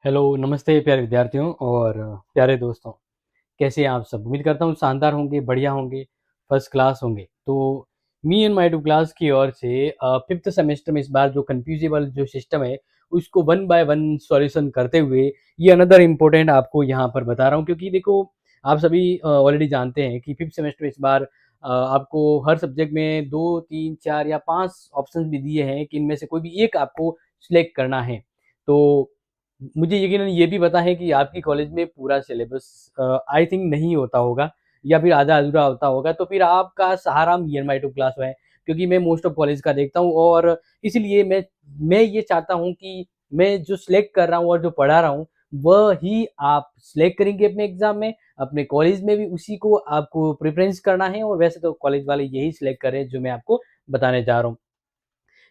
Hello, नमस्ते प्यारे विद्यार्थियों और प्यारे दोस्तों। कैसे हैं आप सब? उम्मीद करता हूँ शानदार होंगे, बढ़िया होंगे, फर्स्ट क्लास होंगे। तो me and my two class की ओर से 5th सेमेस्टर में इस बार जो कन्फ्यूज़ेबल जो सिस्टम है, उसको वन बाय वन सॉल्यूशन करते हुए ये अनदर इम्पोर्टेंट आपको यहाँ पर बता रहा हूँ, क्योंकि देखो आप सभी ऑलरेडी जानते हैं कि 5th सेमेस्टर में इस बार आपको हर सब्जेक्ट में 2, 3, 4 या 5 ऑप्शंस भी दिए हैं कि इनमें से कोई भी एक आपको सिलेक्ट करना है। तो मुझे यकीनन ये भी पता है कि आपकी कॉलेज में पूरा सिलेबस आई थिंक नहीं होता होगा या फिर आधा-अधूरा होता होगा, तो फिर आपका सहारा ईएमआई टू क्लास है, क्योंकि मैं मोस्ट ऑफ कॉलेज का देखता हूँ और इसलिए मैं ये चाहता हूँ कि मैं जो सिलेक्ट कर रहा हूँ और जो पढ़ा रहा हूँ, वह ही आप सिलेक्ट करेंगे अपने एग्ज़ाम में, अपने कॉलेज में भी उसी को आपको प्रेफ़रेंस करना है और वैसे तो कॉलेज वाले यही सिलेक्ट कर रहे हैं जो मैं आपको बताने जा रहा हूँ।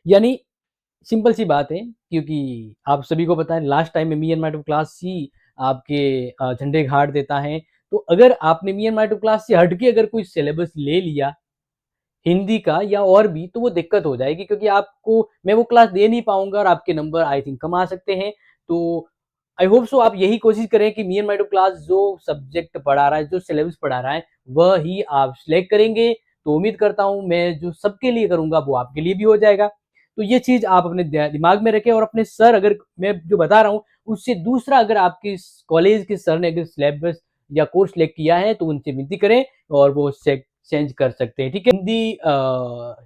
यानी सिंपल सी बात है, क्योंकि आप सभी को पता है लास्ट टाइम में me and my two class ही आपके झंडे गाड़ देता है। तो अगर आपने me and my two class से हट के अगर कोई सिलेबस ले लिया हिंदी का या और भी, तो वो दिक्कत हो जाएगी, क्योंकि आपको मैं वो क्लास दे नहीं पाऊँगा और आपके नंबर आई थिंक कम आ सकते हैं। तो आई होप सो आप यही कोशिश करें कि me and my two class जो सब्जेक्ट पढ़ा रहा है, जो सिलेबस पढ़ा रहा है, वह ही आप सिलेक्ट करेंगे। तो उम्मीद करता हूँ मैं जो सबके लिए करूँगा वो आपके लिए भी हो जाएगा। तो ये चीज़ आप अपने दिमाग में रखें और अपने सर अगर मैं जो बता रहा हूँ उससे दूसरा अगर आपके कॉलेज के सर ने अगर सिलेबस या कोर्स सिलेक्ट किया है तो उनसे विनती करें और वो चेंज कर सकते हैं, ठीक है। हिंदी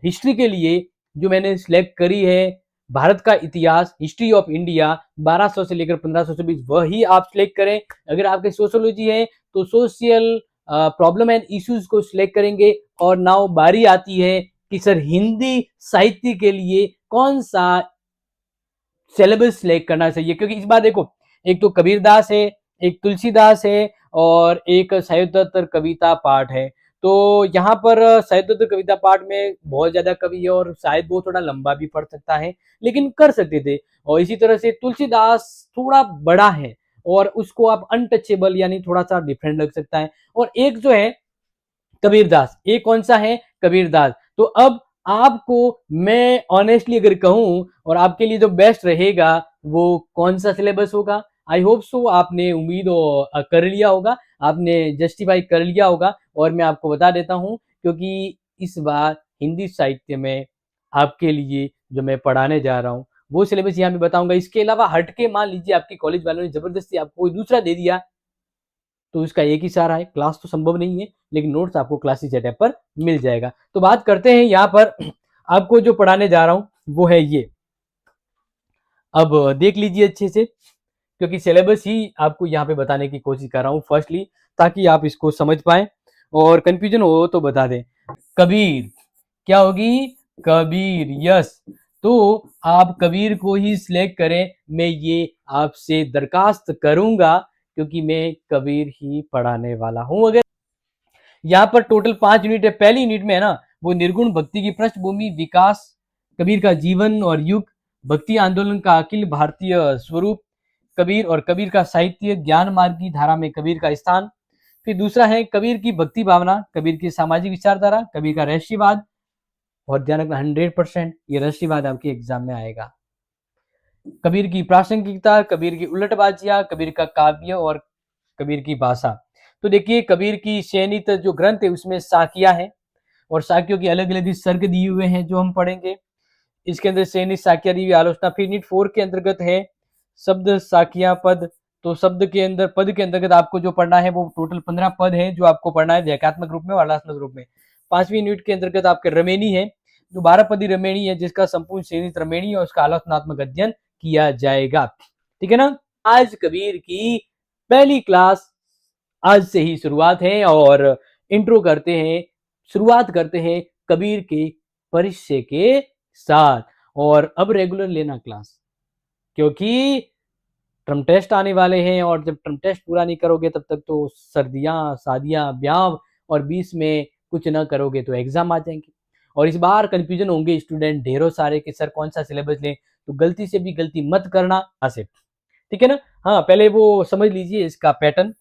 हिस्ट्री के लिए जो मैंने सिलेक्ट करी है, भारत का इतिहास, हिस्ट्री ऑफ इंडिया 1200 से लेकर 1500 के बीच, वही आप सिलेक्ट करें। अगर आपके सोशियोलॉजी है तो सोशल प्रॉब्लम एंड इश्यूज को सिलेक्ट करेंगे। और नाउ बारी आती है कि सर हिंदी साहित्य के लिए कौन सा सिलेबस सिलेक्ट करना चाहिए, क्योंकि इस बार देखो एक तो कबीरदास है, एक तुलसीदास है और एक साहित्योत्तर कविता पाठ है। तो यहाँ पर साहित्योत्तर कविता पाठ में बहुत ज्यादा कवि है और शायद वो थोड़ा लंबा भी पढ़ सकता है, लेकिन कर सकते थे। और इसी तरह से तुलसीदास थोड़ा बड़ा है और उसको आप अनटचेबल यानी थोड़ा सा डिफरेंट लग सकता है। और एक जो है कबीरदास, ये कौन सा है? कबीरदास। तो अब आपको मैं ऑनेस्टली अगर कहूं और आपके लिए जो बेस्ट रहेगा वो कौन सा सिलेबस होगा, आई होप सो आपने उम्मीद कर लिया होगा, आपने जस्टिफाई कर लिया होगा। और मैं आपको बता देता हूं, क्योंकि इस बार हिंदी साहित्य में आपके लिए जो मैं पढ़ाने जा रहा हूं वो सिलेबस यहाँ पे बताऊंगा। इसके अलावा हटके मान लीजिए आपके कॉलेज वालों ने जबरदस्ती आपको कोई दूसरा दे दिया, तो इसका एक ही सहारा है, क्लास तो संभव नहीं है, लेकिन नोट्स आपको क्लासेस ऐप पर मिल जाएगा। तो बात करते हैं यहाँ पर आपको जो पढ़ाने जा रहा हूं वो है ये। अब देख लीजिए अच्छे से, क्योंकि सिलेबस ही आपको यहाँ पे बताने की कोशिश कर रहा हूँ फर्स्टली, ताकि आप इसको समझ पाए और कंफ्यूजन हो तो बता दें। कबीर क्या होगी? कबीर, यस। तो आप कबीर को ही सिलेक्ट करें, मैं ये आपसे दरखास्त करूंगा, क्योंकि मैं कबीर ही पढ़ाने वाला हूं। अगर यहाँ पर टोटल 5 यूनिट है, पहली यूनिट में है ना वो निर्गुण भक्ति की पृष्ठभूमि, विकास, कबीर का जीवन और युग, भक्ति आंदोलन का अखिल भारतीय स्वरूप, कबीर और कबीर का साहित्य, ज्ञान मार्ग की धारा में कबीर का स्थान। फिर दूसरा है कबीर की भक्ति भावना, कबीर की सामाजिक विचारधारा, कबीर का रहस्यवाद। और ध्यान रखना 100% ये रहस्यवाद आपके एग्जाम में आएगा। कबीर की प्रासंगिकता, कबीर की उलटबाजियां, कबीर का काव्य और कबीर की भाषा। तो देखिए कबीर की चयनित जो ग्रंथ है उसमें साकिया है और साकियों की अलग अलग सर्ग दिए हुए हैं जो हम पढ़ेंगे। इसके अंदर चयनित साकिया दी हुई आलोचना। फिर यूनिट 4 के अंतर्गत है शब्द साकिया पद। तो शब्द के अंदर पद के अंतर्गत आपको जो पढ़ना है वो टोटल 15 पद है जो आपको पढ़ना है व्याख्यात्मक रूप में और आलोचनात्मक रूप में। 5वीं यूनिट के अंतर्गत आपके रमेणी है, जो 12 पदी रमेणी है, जिसका संपूर्ण चयनित रमेणी और उसका आलोचनात्मक अध्ययन किया जाएगा। ठीक है ना। आज कबीर की पहली क्लास आज से ही शुरुआत है और इंट्रो करते हैं, शुरुआत करते हैं कबीर के परिचय के साथ। और अब रेगुलर लेना क्लास, क्योंकि टर्म टेस्ट आने वाले हैं और जब टर्म टेस्ट पूरा नहीं करोगे तब तक तो सर्दियां, शादियां, ब्याह और बीच में कुछ ना करोगे तो एग्जाम आ जाएंगे। और इस बार कंफ्यूजन होंगे स्टूडेंट ढेरों सारे कि सर कौन सा सिलेबस लें, तो गलती से भी गलती मत करना से, ठीक है ना। हाँ, पहले वो समझ लीजिए इसका पैटर्न।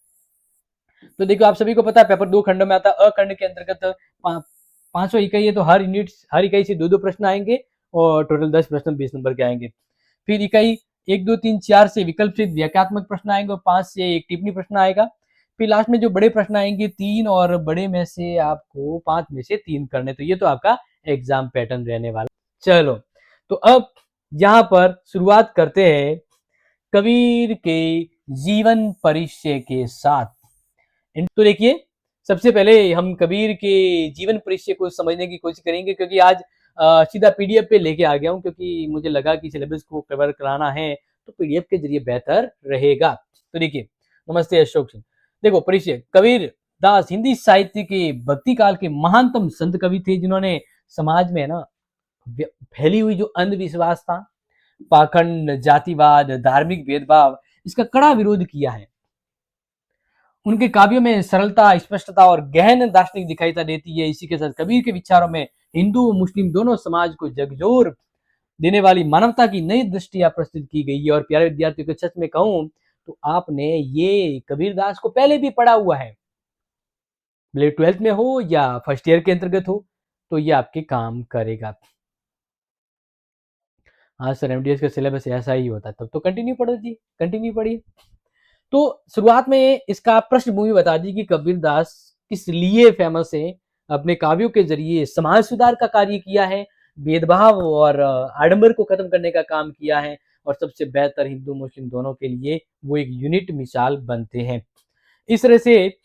तो देखो आप सभी को पता है पेपर 2 खंडों में आता है। अ खंड के अंतर्गत 500 इकाई है, तो हर इकाई से 2-2 प्रश्न आएंगे और टोटल 10 प्रश्न 20 नंबर के आएंगे। फिर इकाई 1, 2, 3, 4 से विकल्प से व्याख्यात्मक प्रश्न आएंगे और 5 से एक टिप्पणी प्रश्न आएगा। फिर लास्ट में जो बड़े प्रश्न आएंगे 3 और बड़े में से आपको 5 में से 3 करने। तो ये तो आपका एग्जाम पैटर्न रहने वाला। चलो, तो अब यहाँ पर शुरुआत करते हैं कबीर के जीवन परिचय के साथ। तो देखिए, सबसे पहले हम कबीर के जीवन परिचय को समझने की कोशिश करेंगे, क्योंकि आज सीधा पीडीएफ पे लेके आ गया हूँ, क्योंकि मुझे लगा कि सिलेबस को कवर कराना है तो पीडीएफ के जरिए बेहतर रहेगा। तो देखिए, नमस्ते अशोक सिंह। देखो, परिचय। कबीर दास हिंदी साहित्य के भक्ति काल के महानतम संत कवि थे, जिन्होंने समाज में ना फैली हुई जो अंधविश्वास था, पाखंड, जातिवाद, धार्मिक भेदभाव, इसका कड़ा विरोध किया है। उनके काव्यों में सरलता, स्पष्टता और गहन दार्शनिक दिखाई देती है। इसी के साथ कबीर के विचारों में हिंदू मुस्लिम दोनों समाज को जगजोर देने वाली मानवता की नई दृष्टियां प्रस्तुत की गई है। और प्यारे विद्यार्थियों के सच में कहूं तो आपने ये कबीरदास को पहले भी पढ़ा हुआ है, भले 12th में हो या फर्स्ट ईयर के अंतर्गत हो, तो ये आपके काम करेगा। हाँ सर, एमडीएस का सिलेबस ऐसा ही होता है। तब तो कंटिन्यू पढ़िए। तो शुरुआत में इसका पृष्ठभूमि बता दी कि कबीरदास किस लिए फेमस है। अपने काव्यों के जरिए समाज सुधार का कार्य किया है, भेदभाव और आडंबर को खत्म करने का काम किया है, और सबसे बेहतर हिंदू मुस्लिम दोनों के लिए वो एक यूनिट मिसाल बनते हैं। इस तरह से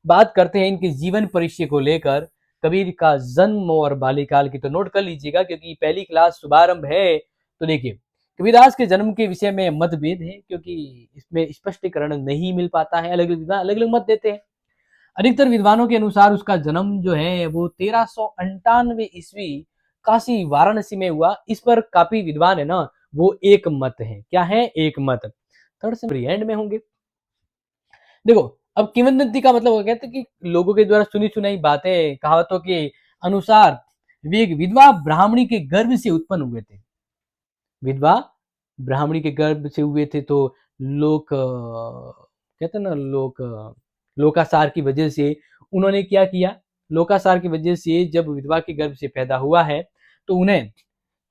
बात करते हैं इनके जीवन परिचय को लेकर। कबीर का जन्म और बाल्यकाल की तो नोट कर लीजिएगा, क्योंकि पहली क्लास शुभारंभ है। तो देखिए, कबीरदास के जन्म के विषय में मतभेद है, क्योंकि इसमें स्पष्टीकरण नहीं मिल पाता है। अलग अलग मत देते हैं। अधिकतर विद्वानों के अनुसार उसका जन्म जो है वो 1398 ईस्वी काशी वाराणसी में हुआ। इस पर काफी विद्वान है ना, वो एक मत है। क्या है? एक मत। थर्ड से एंड में होंगे। देखो, अब किंवदंती का मतलब हो गया था कि लोगों के द्वारा सुनी सुनाई बातें, कहावतों के अनुसार वे एक विधवा ब्राह्मणी के गर्भ से उत्पन्न हुए थे। विधवा ब्राह्मणी के गर्भ से हुए थे, तो लोक कहते हैं ना, लोकासार की वजह से उन्होंने क्या किया। लोकासार की वजह से जब विधवा के गर्भ से पैदा हुआ है, तो उन्हें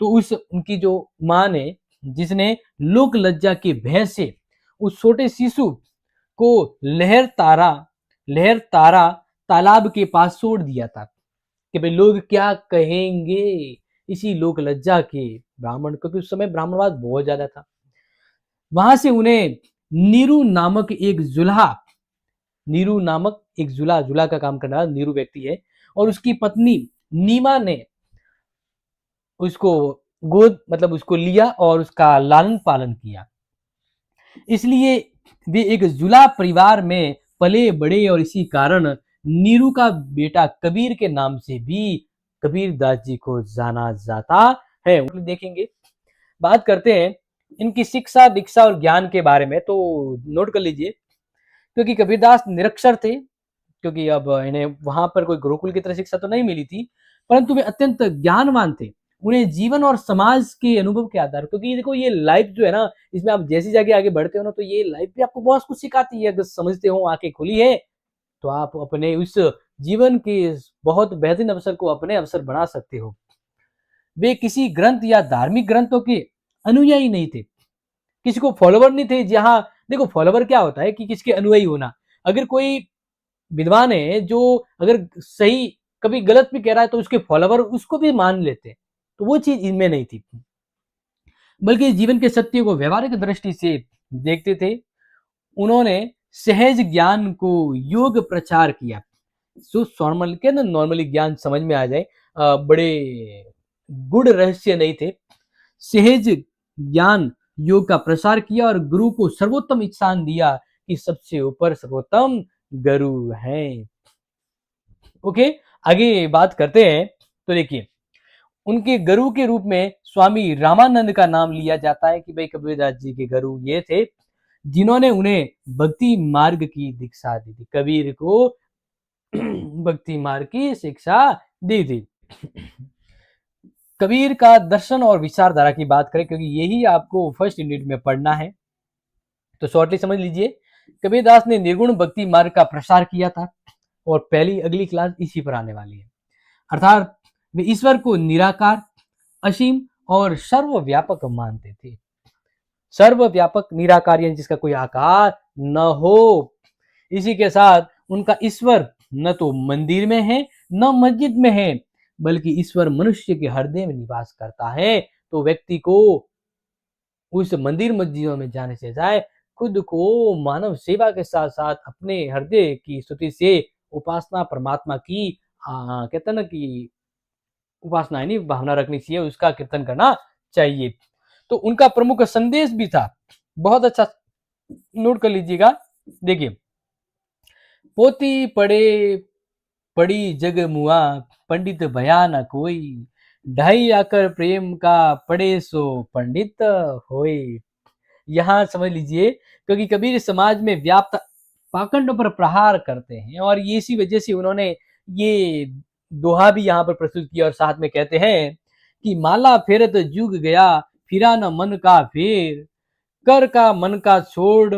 तो उनकी जो माँ ने, जिसने लोक लज्जा के भय से उस छोटे शिशु को लहर तारा तालाब के पास छोड़ दिया था कि भाई लोग क्या कहेंगे, इसी लोक लज्जा के ब्राह्मण, क्योंकि उस समय ब्राह्मणवाद बहुत ज्यादा था। वहां से उन्हें नीरू नामक एक जुला का काम करना नीरू व्यक्ति है, और उसकी पत्नी नीमा ने उसको उसको लिया और उसका लालन पालन किया। इसलिए वे एक जुला परिवार में पले बड़े, और इसी कारण नीरू का बेटा कबीर के नाम से भी कबीरदास जी को जाना जाता है। देखेंगे, बात करते हैं इनकी शिक्षा, दीक्षा और ज्ञान के बारे में। तो नोट कर लीजिए, क्योंकि कबीरदास निरक्षर थे, क्योंकि अब इन्हें वहां पर कोई गुरुकुल की तरह शिक्षा तो नहीं मिली थी, परंतु वे अत्यंत ज्ञानवान थे। उन्हें जीवन और समाज के अनुभव के आधार, क्योंकि देखो ये लाइफ जो है ना, इसमें आप जैसी जगह आगे बढ़ते हो ना, तो ये लाइफ भी आपको बहुत कुछ सिखाती है। अगर समझते हो, आंखें खुली है, तो आप अपने उस जीवन के बहुत बेहतरीन अवसर को अपने अवसर बना सकते हो। वे किसी ग्रंथ या धार्मिक ग्रंथों के अनुयायी नहीं थे, किसी को फॉलोवर नहीं थे। जहां देखो, फॉलोवर क्या होता है कि किसके अनुयायी होना। अगर कोई विद्वान है जो अगर सही कभी गलत भी कह रहा है, तो उसके फॉलोवर उसको भी मान लेते हैं, तो वो चीज इनमें नहीं थी। बल्कि जीवन के सत्य को व्यवहारिक दृष्टि से देखते थे। उन्होंने सहज ज्ञान को योग प्रचार किया। नॉर्मली ज्ञान समझ में आ जाए, बड़े गुड़ रहस्य नहीं थे। सहज ज्ञान योग का प्रसार किया और गुरु को सर्वोत्तम स्थान दिया कि सबसे ऊपर सर्वोत्तम गुरु है। ओके, आगे बात करते हैं। तो देखिए, उनके गुरु के रूप में स्वामी रामानंद का नाम लिया जाता है कि भाई कबीरदास जी के गुरु ये थे, जिन्होंने उन्हें भक्ति मार्ग की दीक्षा दी थी। कबीर को भक्ति मार्ग की शिक्षा दी थी। कबीर का दर्शन और विचारधारा की बात करें, क्योंकि यही आपको फर्स्ट यूनिट में पढ़ना है, तो शॉर्टली समझ लीजिए। कबीरदास ने निर्गुण भक्ति मार्ग का प्रसार किया था, और अगली क्लास इसी पर आने वाली है। अर्थात वे ईश्वर को निराकार, असीम और सर्वव्यापक मानते थे। सर्वव्यापक निराकार यानी जिसका कोई आकार न हो। इसी के साथ उनका ईश्वर न तो मंदिर में है न मस्जिद में है, बल्कि ईश्वर मनुष्य के हृदय में निवास करता है। तो व्यक्ति को उस मंदिर मस्जिदों में जाने से जाए, खुद को मानव सेवा के साथ साथ अपने हृदय की स्तुति से उपासना परमात्मा की कहते हैं ना कि उपासना नहीं भावना रखनी चाहिए, उसका कीर्तन करना चाहिए। तो उनका प्रमुख संदेश भी था, बहुत अच्छा, नोट कर लीजिएगा। देखिए, पोती पड़े पड़ी जग मुआ, पंडित भया न कोई, ढाई आकर प्रेम का पड़े सो पंडित होए। यहाँ समझ लीजिए, क्योंकि कबीर समाज में व्याप्त पाखंड पर प्रहार करते हैं और ये इसी वजह से उन्होंने ये दोहा भी यहाँ पर प्रस्तुत किया और साथ में कहते हैं कि माला फेरत जुग गया, फिरा न मन का फेर, कर का मन का छोड़,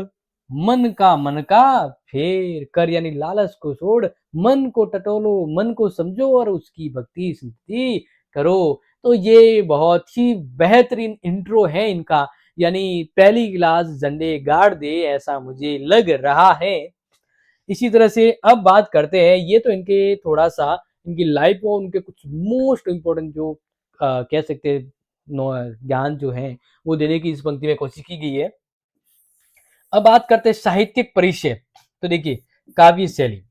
मन का फेर। कर यानी लालच को छोड़, मन को टटोलो, मन को समझो और उसकी भक्ति स्तुति करो। तो ये बहुत ही बेहतरीन इंट्रो है इनका, यानी पहली क्लास झंडे गाड़ दे ऐसा मुझे लग रहा है। इसी तरह से अब बात करते हैं, ये तो इनके थोड़ा सा इनकी लाइफ में उनके कुछ मोस्ट इम्पोर्टेंट जो कह सकते हैं ज्ञान जो है वो देने की इस पंक्ति में कोशिश की गई है। अब बात करते हैं साहित्यिक परिचय। तो देखिए, काव्य शैली,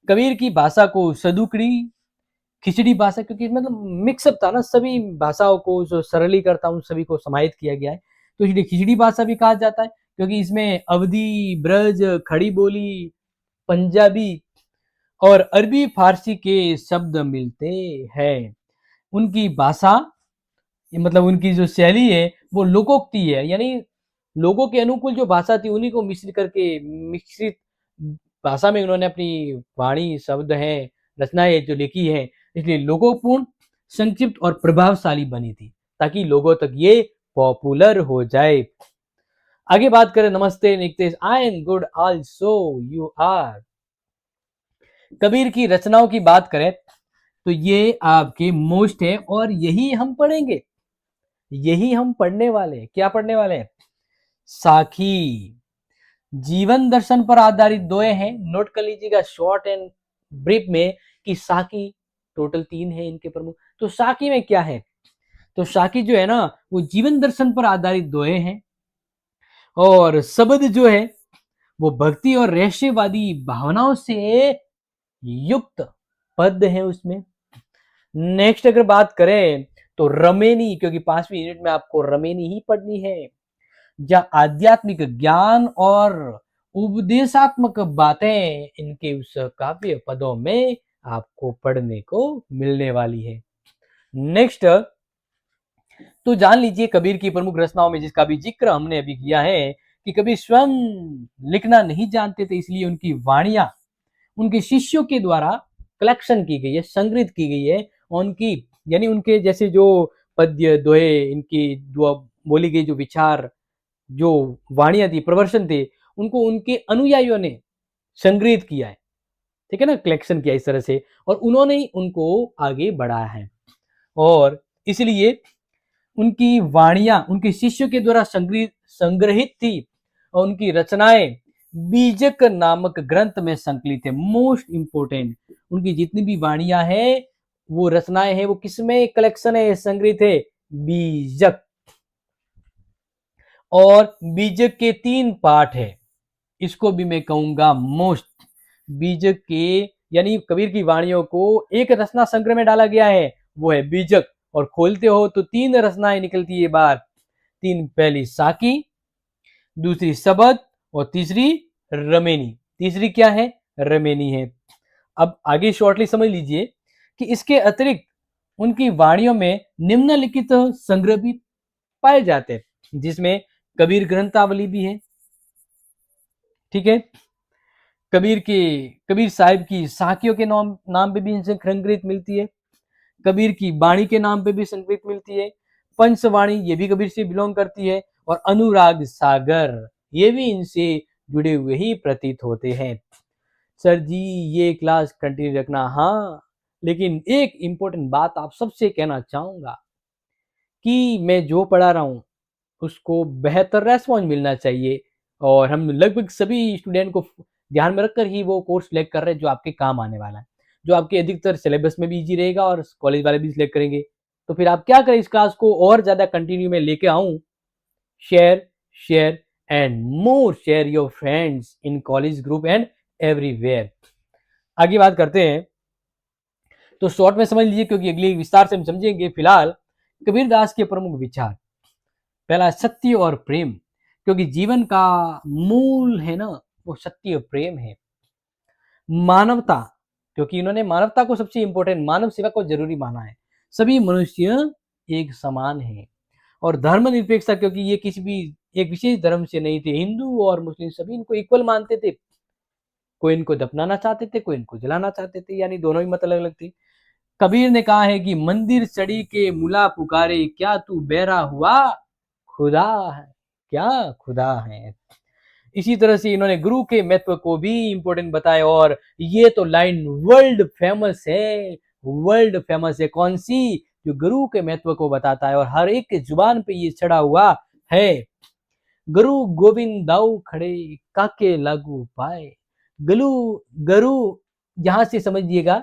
कबीर की भाषा को सदुकड़ी खिचड़ी भाषा, क्योंकि मतलब मिक्सअप था ना, सभी भाषाओं को जो सरलीकरता उन सभी को समाहित किया गया है, तो इसलिए खिचड़ी भाषा भी कहा जाता है, क्योंकि इसमें अवधी, ब्रज, खड़ी बोली, पंजाबी और अरबी फारसी के शब्द मिलते हैं। उनकी भाषा मतलब उनकी जो शैली है वो लोकोक्ति है, यानी लोगों के अनुकूल जो भाषा थी उन्हीं को मिश्रित भाषा में उन्होंने अपनी वाणी, शब्द हैं, रचनाएं जो लिखी है, इसलिए लोगोपूर्ण, संक्षिप्त और प्रभावशाली बनी थी ताकि लोगों तक ये पॉपुलर हो जाए। आगे बात करें, नमस्ते Nitesh, I am good also you are. Kabir की रचनाओं की बात करें तो ये आपके मोस्ट है और यही हम पढ़ेंगे, यही हम पढ़ने वाले हैं। क्या पढ़ने वाले हैं? साखी, जीवन दर्शन पर आधारित दोहे हैं। नोट कर लीजिएगा शॉर्ट एंड ब्रीफ में कि साखी टोटल 3 है इनके प्रमुख। तो साखी में क्या है? तो साखी जो है ना वो जीवन दर्शन पर आधारित दोहे हैं और शब्द जो है वो भक्ति और रहस्यवादी भावनाओं से युक्त पद है उसमें। नेक्स्ट अगर बात करें तो रमेनी, क्योंकि 5वीं यूनिट में आपको रमेनी ही पढ़नी है, जहां आध्यात्मिक ज्ञान और उपदेशात्मक बातें इनके उस काव्य पदों में आपको पढ़ने को मिलने वाली है। नेक्स्ट, तो जान लीजिए कबीर की प्रमुख रचनाओं में जिसका भी जिक्र हमने अभी किया है कि कबीर स्वयं लिखना नहीं जानते थे, इसलिए उनकी वाणियां उनके शिष्यों के द्वारा कलेक्शन की गई है, संग्रहित की गई है। उनकी यानी उनके जैसे जो पद्य, दोहे, इनकी बोली गई जो विचार, जो वाणियां थी, प्रवर्शन थे, उनको उनके अनुयायियों ने संग्रहित किया है, ठीक है ना, कलेक्शन किया इस तरह से, और उन्होंने ही उनको आगे बढ़ाया है। और इसलिए उनकी वाणियां उनके शिष्यों के द्वारा संग्रहित थी और उनकी रचनाएं बीजक नामक ग्रंथ में संकलित है। मोस्ट इंपोर्टेंट, उनकी जितनी भी वाणियां हैं वो रचनाएं हैं वो किसमें कलेक्शन है, संग्रहित है? बीजक। और बीजक के 3 पार्ट है, इसको भी मैं कहूंगा मोस्ट। बीजक के यानी कबीर की वाणियों को एक रचना संग्रह में डाला गया है, वो है बीजक, और खोलते हो तो 3 रचनाएं निकलती है बार। 3, पहली साकी, दूसरी सबद और तीसरी रमेनी। तीसरी क्या है? रमेनी है। अब आगे शॉर्टली समझ लीजिए कि इसके अतिरिक्त उनकी वाणियों में निम्नलिखित संग्रह भी पाए जाते हैं, जिसमें कबीर ग्रंथावली भी है, ठीक है। कबीर साहिब की साखियों के नाम पे भी इनसे संग्रहित मिलती है। कबीर की बाणी के नाम पे भी संग्रहित मिलती है। पंचवाणी ये भी कबीर से बिलोंग करती है, और अनुराग सागर ये भी इनसे जुड़े हुए ही प्रतीत होते हैं। सर जी ये क्लास कंटिन्यू रखना, हाँ, लेकिन एक इंपॉर्टेंट बात आप सबसे कहना चाहूंगा कि मैं जो पढ़ा रहा हूं उसको बेहतर रेस्पॉन्स मिलना चाहिए। और हम लगभग सभी स्टूडेंट को ध्यान में रखकर ही वो कोर्स सिलेक्ट कर रहे हैं जो आपके काम आने वाला है, जो आपके अधिकतर सिलेबस में भी ईजी रहेगा और कॉलेज वाले भी सिलेक्ट करेंगे। तो फिर आप क्या करें, इस क्लास को और ज़्यादा कंटिन्यू में लेके आऊँ, share share and more, share your friends in college group and everywhere. आगे बात करते हैं, तो शॉर्ट में समझ लीजिए क्योंकि अगली विस्तार से हम समझेंगे। फिलहाल कबीरदास के प्रमुख विचार, पहला सत्य और प्रेम, क्योंकि जीवन का मूल है ना वो सत्य और प्रेम है। मानवता, क्योंकि इन्होंने मानवता को सबसे इंपॉर्टेंट, मानव सेवा को जरूरी माना है। सभी मनुष्य एक समान है। और धर्मनिरपेक्षता, क्योंकि ये किसी भी एक विशेष धर्म से नहीं थे, हिंदू और मुस्लिम सभी इनको इक्वल मानते थे। कोई इनको दफनाना चाहते थे, कोई इनको जलाना चाहते थे, यानी दोनों ही मत अलग अलग थे। कबीर ने कहा है कि मंदिर चढ़ी के मुला पुकारे, क्या तू बहरा हुआ, खुदा है, क्या खुदा है। इसी तरह से इन्होंने गुरु के महत्व को भी इंपॉर्टेंट बताया। और ये तो लाइन वर्ल्ड फेमस है, वर्ल्ड फेमस है। कौन सी? जो गुरु के महत्व को बताता है और हर एक के जुबान पे ये चढ़ा हुआ है। गुरु गोविंद दाऊ खड़े, काके लागू पाए। गुरु गुरु यहां से समझिएगा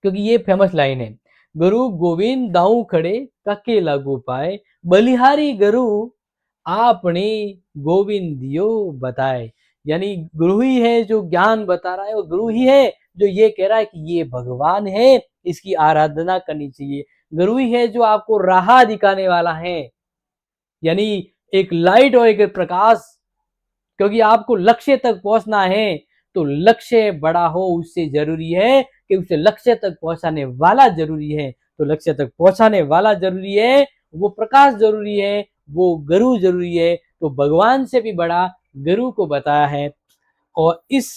क्योंकि ये फेमस लाइन है। गुरु गोविंद दाऊ खड़े, काके लागू पाए। बलिहारी गुरु आपने गोविंद दियो बताए। यानी गुरु ही है जो ज्ञान बता रहा है, और गुरु ही है जो ये कह रहा है कि ये भगवान है, इसकी आराधना करनी चाहिए। गुरु ही है जो आपको राह दिखाने वाला है, यानी एक लाइट और एक प्रकाश। क्योंकि आपको लक्ष्य तक पहुंचना है, तो लक्ष्य बड़ा हो उससे जरूरी है कि उसे लक्ष्य तक पहुंचाने वाला जरूरी है। तो लक्ष्य तक पहुंचाने वाला जरूरी है, वो प्रकाश जरूरी है, वो गुरु जरूरी है। तो भगवान से भी बड़ा गुरु को बताया है। और इस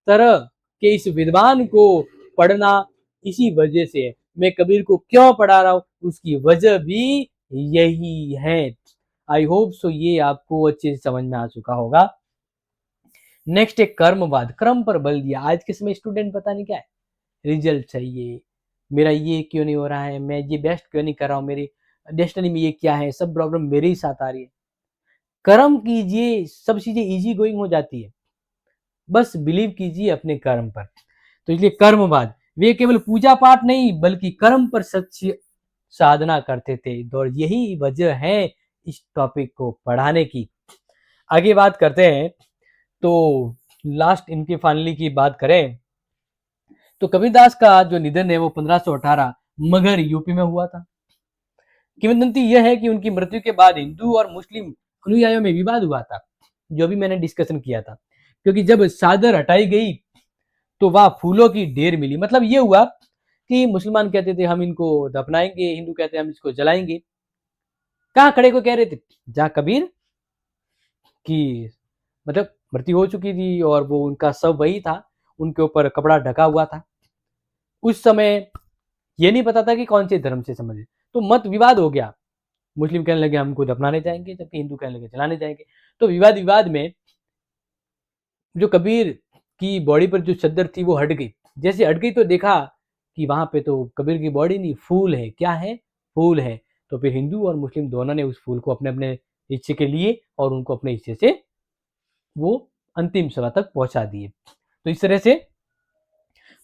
तरह के इस विद्वान को पढ़ना इसी वजह से है। मैं कबीर को क्यों पढ़ा रहा हूं, उसकी वजह भी यही है। आई होप सो ये आपको अच्छे से समझ में आ चुका होगा। नेक्स्ट एक कर्मवाद, क्रम पर बल दिया। आज के समय स्टूडेंट पता नहीं क्या है, रिजल्ट चाहिए, मेरा ये क्यों नहीं हो रहा है, मैं ये बेस्ट क्यों नहीं कर रहा हूँ, मेरी डेस्टिनी में ये क्या है, सब प्रॉब्लम मेरे ही साथ आ रही है। कर्म कीजिए, सब चीजें इजी गोइंग हो जाती है। बस बिलीव कीजिए अपने कर्म पर। तो इसलिए कर्मवाद, वे केवल पूजा पाठ नहीं बल्कि कर्म पर सच्ची साधना करते थे। और यही वजह है इस टॉपिक को पढ़ाने की। आगे बात करते हैं, तो लास्ट इनकी फाइनली की बात करें तो कबीरदास का जो निधन है वो 1518 मगहर यूपी में हुआ था। किंवदंती यह है कि उनकी मृत्यु के बाद हिंदू और मुस्लिम अनुयायियों में विवाद हुआ था, जो भी मैंने डिस्कशन किया था। क्योंकि जब चादर हटाई गई तो वहां फूलों की ढेर मिली। मतलब ये हुआ कि मुसलमान कहते थे हम इनको दफनाएंगे, हिंदू कहते हैं हम इसको जलाएंगे। कहाँ खड़े को कह रहे थे? जहां कबीर की मतलब मृत्यु हो चुकी थी और वो उनका शव वही था, उनके ऊपर कपड़ा ढका हुआ था। उस समय ये नहीं पता था कि कौन से धर्म से संबंधित, तो मत विवाद हो गया। मुस्लिम कहने लगे हमको दफनाने जाएंगे, जबकि हिंदू कहने लगे जलाने जाएंगे। तो विवाद विवाद में जो कबीर की बॉडी पर जो चद्दर थी वो हट गई। जैसे हट गई तो देखा कि वहां पे तो कबीर की बॉडी नहीं, फूल है। क्या है? फूल है। तो फिर हिंदू और मुस्लिम दोनों ने उस फूल को अपने अपने हिस्से के लिए और उनको अपने हिस्से से वो अंतिम सभा तक पहुंचा दिए। तो इस तरह से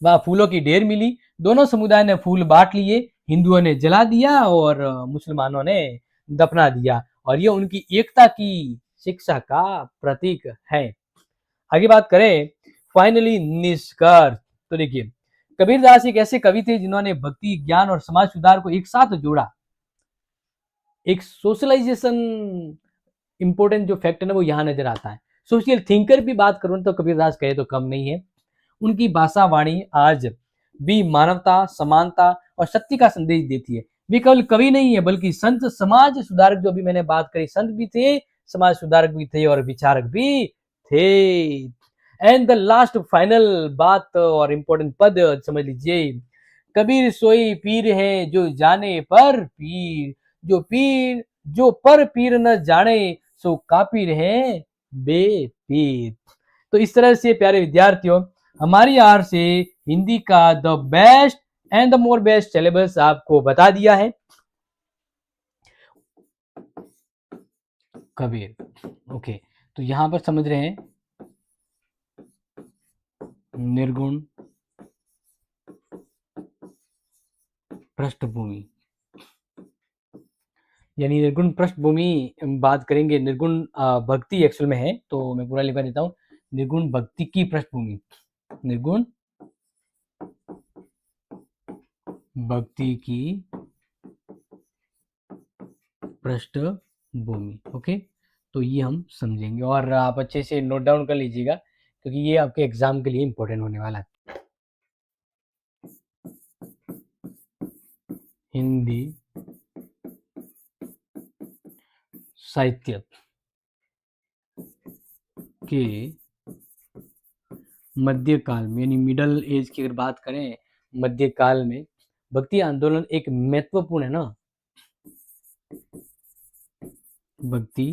वहां फूलों की ढेर मिली। दोनों समुदाय ने फूल बांट लिए, हिंदुओं ने जला दिया और मुसलमानों ने दफना दिया। और ये उनकी एकता की शिक्षा का प्रतीक है। आगे बात करें फाइनली निष्कर्ष, तो देखिए कबीरदास एक ऐसे कवि थे जिन्होंने भक्ति, ज्ञान और समाज सुधार को एक साथ जोड़ा। एक सोशलाइजेशन इंपॉर्टेंट जो फैक्टर है वो यहाँ नजर आता है। सोशल थिंकर भी बात करूं तो कबीरदास कहे तो कम नहीं है। उनकी भाषा वाणी आज भी मानवता, समानता और सत्य का संदेश देती है। वे केवल कवि नहीं है बल्कि संत, समाज सुधारक, जो भी मैंने बात करी, संत भी थे, समाज सुधारक भी थे और विचारक भी थे। एंड द लास्ट फाइनल बात और इंपॉर्टेंट पद समझ लीजिए, कबीर सोई पीर है जो जाने पर पीर, जो पर पीर न जाने सो कापीर है बेपीर। तो इस तरह से प्यारे विद्यार्थियों, हमारी आर से हिंदी का the best and the more best syllabus आपको बता दिया है। कबीर। ओके, तो यहाँ पर समझ रहे हैं निर्गुण पृष्ठभूमि, यानी निर्गुण पृष्ठभूमि बात करेंगे। निर्गुण भक्ति एक्चुअल में है, तो मैं पूरा लिखवा देता हूँ, निर्गुण भक्ति की पृष्ठभूमि, निर्गुण भक्ति की पृष्ठभूमि। ओके, तो ये हम समझेंगे और आप अच्छे से नोट डाउन कर लीजिएगा, क्योंकि ये आपके एग्जाम के लिए इंपॉर्टेंट होने वाला है। हिंदी साहित्य के मध्यकाल में, यानी मिडल एज की अगर बात करें, मध्यकाल में भक्ति आंदोलन एक महत्वपूर्ण है ना, भक्ति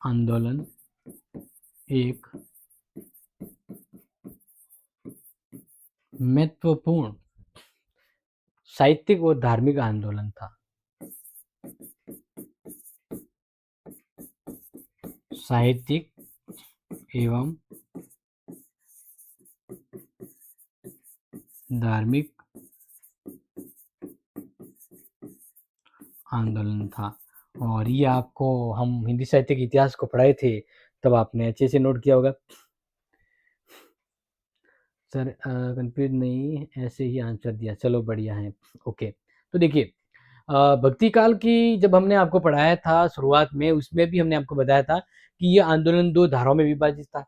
आंदोलन एक महत्वपूर्ण साहित्यिक और धार्मिक आंदोलन था। साहित्यिक एवं धार्मिक आंदोलन था। और ये आपको हम हिंदी साहित्य के इतिहास को पढ़ाए थे, तब आपने अच्छे से नोट किया होगा। सर कंफ्यूज नहीं, ऐसे ही आंसर दिया, चलो बढ़िया है। ओके, तो देखिए भक्ति काल की जब हमने आपको पढ़ाया था शुरुआत में, उसमें भी हमने आपको बताया था कि ये आंदोलन दो धाराओं में विभाजित था।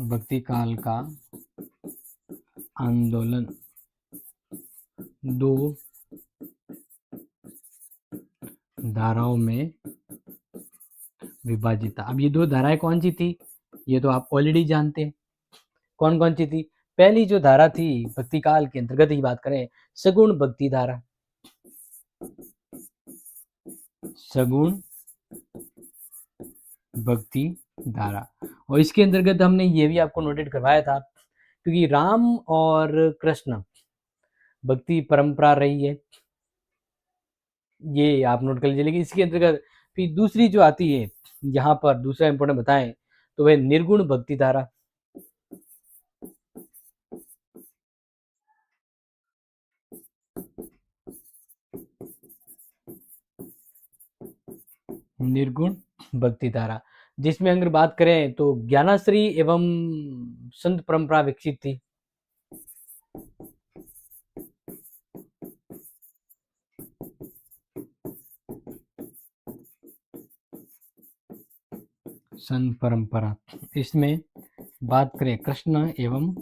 भक्ति काल का आंदोलन दो धाराओं में विभाजित था। अब ये दो धाराएं कौन सी थी, ये तो आप ऑलरेडी जानते हैं कौन कौन सी थी। पहली जो धारा थी भक्ति काल के अंतर्गत ही बात करें, सगुण भक्ति धारा, सगुण भक्ति धारा। और इसके अंतर्गत हमने ये भी आपको नोटेट करवाया था, क्योंकि राम और कृष्ण भक्ति परंपरा रही है, ये आप नोट कर लीजिए। लेकिन इसके अंतर्गत फिर दूसरी जो आती है, यहाँ पर दूसरा इंपॉर्टेंट बताएं तो वह निर्गुण भक्ति धारा। निर्गुण भक्ति धारा, जिसमें अगर बात करें तो ज्ञानाश्री एवं संत परंपरा विकसित थी। संत परंपरा, इसमें बात करें कृष्ण एवं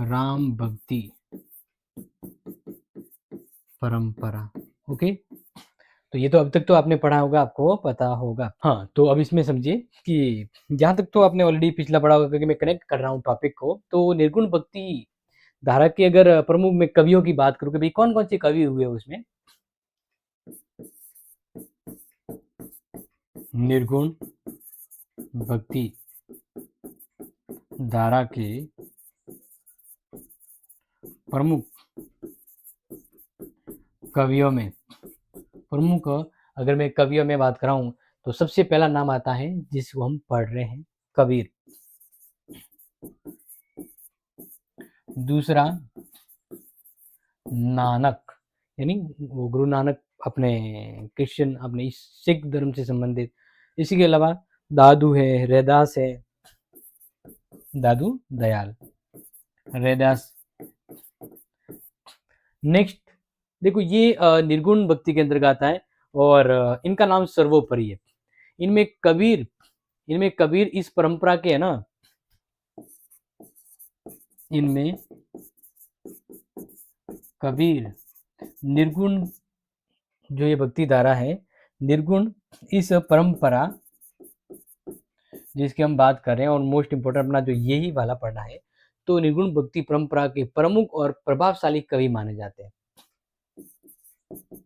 राम भक्ति परंपरा। ओके, तो ये तो अब तक तो आपने पढ़ा होगा, आपको पता होगा। हाँ, तो अब इसमें समझिए कि जहाँ तक तो आपने ऑलरेडी पिछला पढ़ा होगा, क्योंकि मैं कनेक्ट कर रहा हूँ टॉपिक को। तो निर्गुण भक्ति धारा की अगर प्रमुख में कवियों की बात करूँ कि भाई कौन कौन से कवि हुए उसमें, निर्गुण भक्ति धारा के प्रमुख कवियों में, प्रमुख अगर मैं कवियों में बात कर रहा हूँ, तो सबसे पहला नाम आता है जिसको हम पढ़ रहे हैं, कबीर। दूसरा नानक, यानी वो गुरु नानक अपने क्रिश्चियन, अपने सिख धर्म से संबंधित। इसी के अलावा दादू है, रैदास है, दादू दयाल, रैदास। नेक्स्ट देखो, ये निर्गुण भक्ति के अंतर्गत आता है और इनका नाम सर्वोपरि है। इनमें कबीर इस परंपरा के है ना, इनमें कबीर निर्गुण जो ये भक्ति धारा है, निर्गुण इस परंपरा जिसकी हम बात कर रहे हैं, और मोस्ट इंपोर्टेंट अपना जो यही वाला पढ़ना है, तो निर्गुण भक्ति परंपरा के प्रमुख और प्रभावशाली कवि माने जाते हैं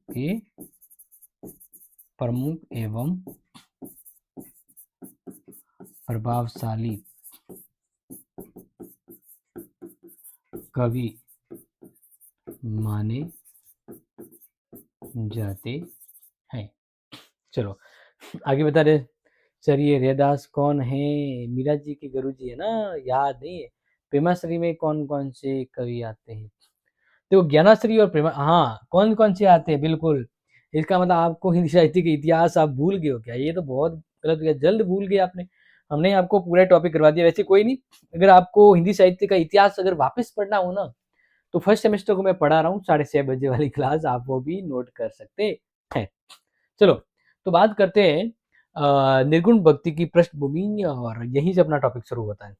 कि प्रमुख एवं प्रभावशाली कवि माने जाते हैं। चलो आगे बता रहे सर, ये रैदास कौन है? मीरा जी के गुरुजी है ना, याद नहीं है? प्रेमाश्री में कौन कौन से कवि आते हैं? देखो ज्ञानाश्री और प्रेमा, हाँ कौन कौन से आते हैं, बिल्कुल। इसका मतलब आपको हिंदी साहित्य का इतिहास आप भूल गए हो क्या? ये तो बहुत गलत हो गया, जल्द भूल गए आपने। हमने आपको पूरा टॉपिक करवा दिया। वैसे कोई नहीं, अगर आपको हिंदी साहित्य का इतिहास अगर वापस पढ़ना हो ना, तो फर्स्ट सेमेस्टर को मैं पढ़ा रहा हूँ 6:30 बजे वाली क्लास, आप वो भी नोट कर सकते हैं। चलो तो बात करते हैं निर्गुण भक्ति की पृष्ठभूमि, और यहीं से अपना टॉपिक शुरू होता है।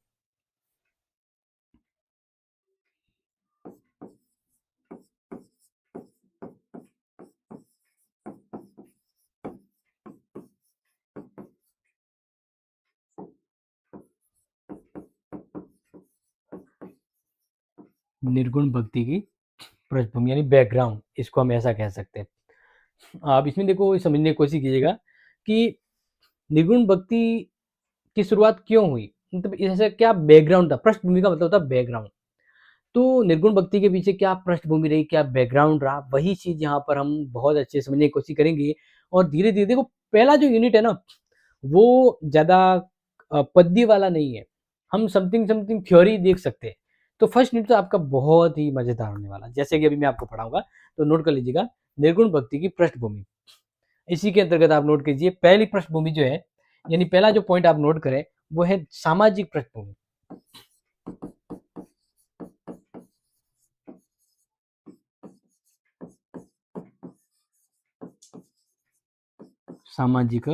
निर्गुण भक्ति की पृष्ठभूमि यानी बैकग्राउंड, इसको हम ऐसा कह सकते हैं। आप इसमें देखो समझने की कोशिश कीजिएगा कि निर्गुण भक्ति की शुरुआत क्यों हुई, मतलब ऐसा क्या बैकग्राउंड था। पृष्ठभूमि का मतलब होता है बैकग्राउंड। तो निर्गुण भक्ति के पीछे क्या पृष्ठभूमि रही, क्या बैकग्राउंड रहा, वही चीज यहाँ पर हम बहुत अच्छे समझने की कोशिश करेंगे। और धीरे धीरे देखो, पहला जो यूनिट है ना, वो ज्यादा पद्य वाला नहीं है, हम समथिंग समथिंग थ्योरी देख सकते हैं। तो फर्स्ट यूनिट तो आपका बहुत ही मजेदार होने वाला, जैसे कि अभी मैं आपको पढ़ाऊंगा, तो नोट कर लीजिएगा। निर्गुण भक्ति की पृष्ठभूमि, इसी के अंतर्गत आप नोट कीजिए पहली पृष्ठभूमि जो है, यानी पहला जो पॉइंट आप नोट करें, वो है सामाजिक पृष्ठभूमि। सामाजिक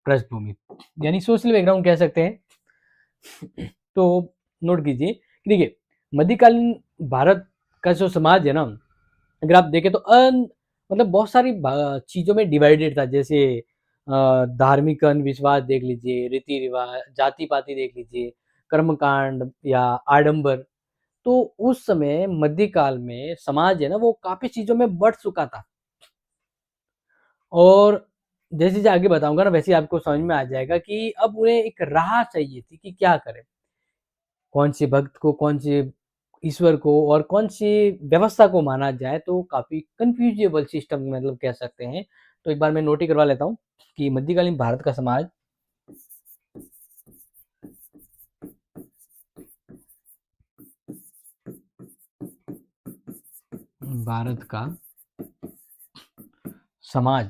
पृष्ठभूमि यानी सोशल बैकग्राउंड कह सकते हैं। तो नोट कीजिए कि देखिए, मध्यकालीन भारत का जो समाज है ना, अगर आप देखें तो मतलब बहुत सारी चीजों में डिवाइडेड था। जैसे धार्मिक अंधविश्वास देख लीजिए, रीति रिवाज, जाति पाति देख लीजिए, कर्मकांड या आडंबर। तो उस समय मध्यकाल में समाज है ना, वो काफी चीजों में बढ़ चुका था। और जैसे जैसे आगे बताऊंगा ना, वैसे आपको समझ में आ जाएगा कि अब उन्हें एक राह चाहिए थी कि क्या करें, कौन से भक्त को, कौन से ईश्वर को, और कौन सी व्यवस्था को माना जाए। तो काफी कंफ्यूजेबल सिस्टम मतलब कह सकते हैं। तो एक बार मैं नोट ही करवा लेता हूँ कि मध्यकालीन भारत का समाज, भारत का समाज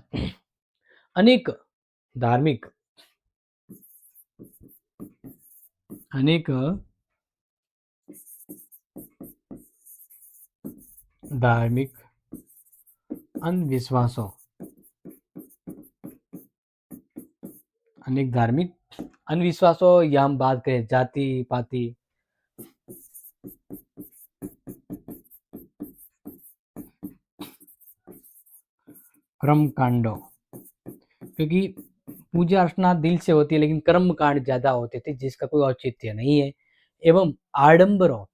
अनेक धार्मिक, अनेक धार्मिक अंधविश्वासों, अनेक धार्मिक अंधविश्वासों, या हम बात करें जाति पाति, कर्म कांडों, क्योंकि पूजा अर्चना दिल से होती है, लेकिन कर्म कांड ज्यादा होते थे जिसका कोई औचित्य नहीं है, एवं आडंबरों।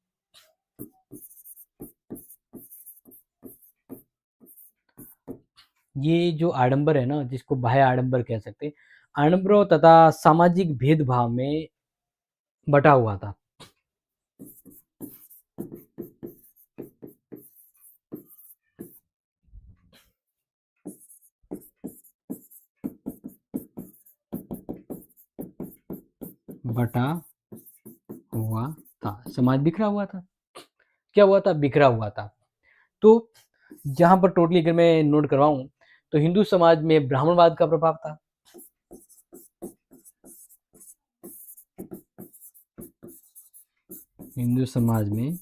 ये जो आडंबर है ना, जिसको बाह्य आडंबर कह सकते हैं, आडंबरों तथा सामाजिक भेदभाव में बटा हुआ था। बटा हुआ था, समाज बिखरा हुआ था। क्या हुआ था? बिखरा हुआ था। तो जहां पर टोटली अगर मैं नोट करवाऊं, तो हिंदू समाज में ब्राह्मणवाद का प्रभाव था। हिंदू समाज में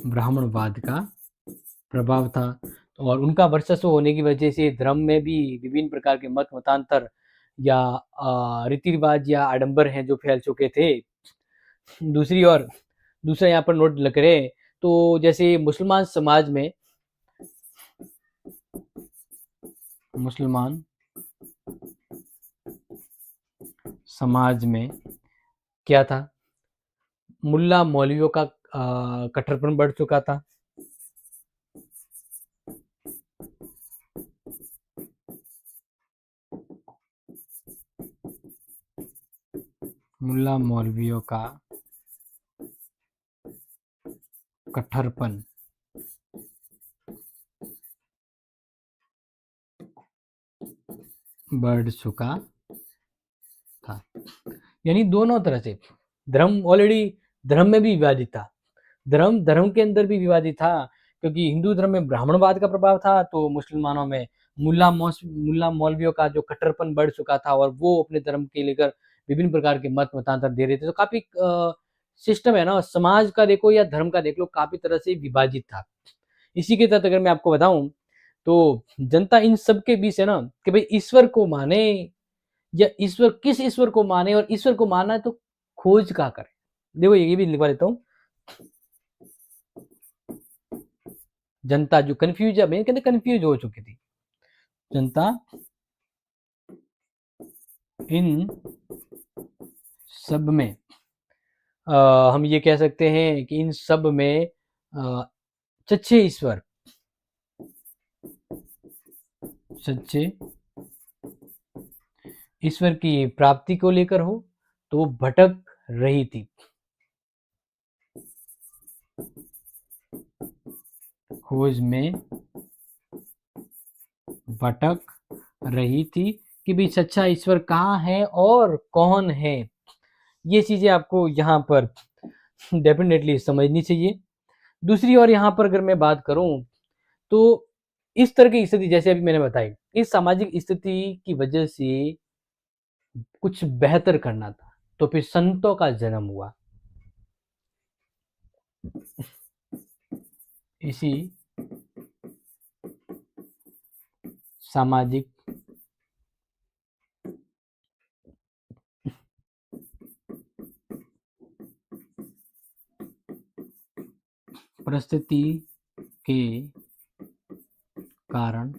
ब्राह्मणवाद का प्रभाव था, और उनका वर्चस्व होने की वजह से धर्म में भी विभिन्न प्रकार के मत मतांतर या रीति रिवाज या आडंबर हैं जो फैल चुके थे। दूसरी ओर, दूसरा यहाँ पर नोट लग रहे, तो जैसे मुसलमान समाज में, मुसलमान समाज में क्या था, मुल्ला मौलवियों का कट्टरपन बढ़ चुका था। मुल्ला मौलवियों का कट्टरपन बढ़ चुका था। यानी दोनों तरह से धर्म ऑलरेडी, धर्म में भी विभाजित था, धर्म धर्म के अंदर भी विभाजित था, क्योंकि हिंदू धर्म में ब्राह्मणवाद का प्रभाव था, तो मुसलमानों में मुल्ला मौलवियों का जो कट्टरपन बढ़ चुका था और वो अपने धर्म के लेकर विभिन्न प्रकार के मत मतांतर दे रहे थे। तो काफी सिस्टम है ना, समाज का देखो या धर्म का देख लो, काफी तरह से विभाजित था। इसी के तहत अगर मैं आपको बताऊं तो जनता इन सब के बीच है ना कि भाई ईश्वर को माने या ईश्वर किस ईश्वर को माने, और ईश्वर को माना है तो खोज का करे। देखो ये भी लिखवा देता हूं, जनता जो कंफ्यूज है, मेरे कहते कंफ्यूज हो चुकी थी, जनता इन सब में हम ये कह सकते हैं कि इन सब में सच्चे ईश्वर, सच्चे ईश्वर की प्राप्ति को लेकर हो तो वो भटक रही थी, खोज में भटक रही थी कि भाई सच्चा ईश्वर कहाँ है और कौन है। ये चीजें आपको यहाँ पर डेफिनेटली समझनी चाहिए। दूसरी ओर यहाँ पर अगर मैं बात करूं तो इस तरह की स्थिति जैसे अभी मैंने बताई, इस सामाजिक स्थिति की वजह से कुछ बेहतर करना था, तो फिर संतों का जन्म हुआ। इसी सामाजिक परिस्थिति के कारण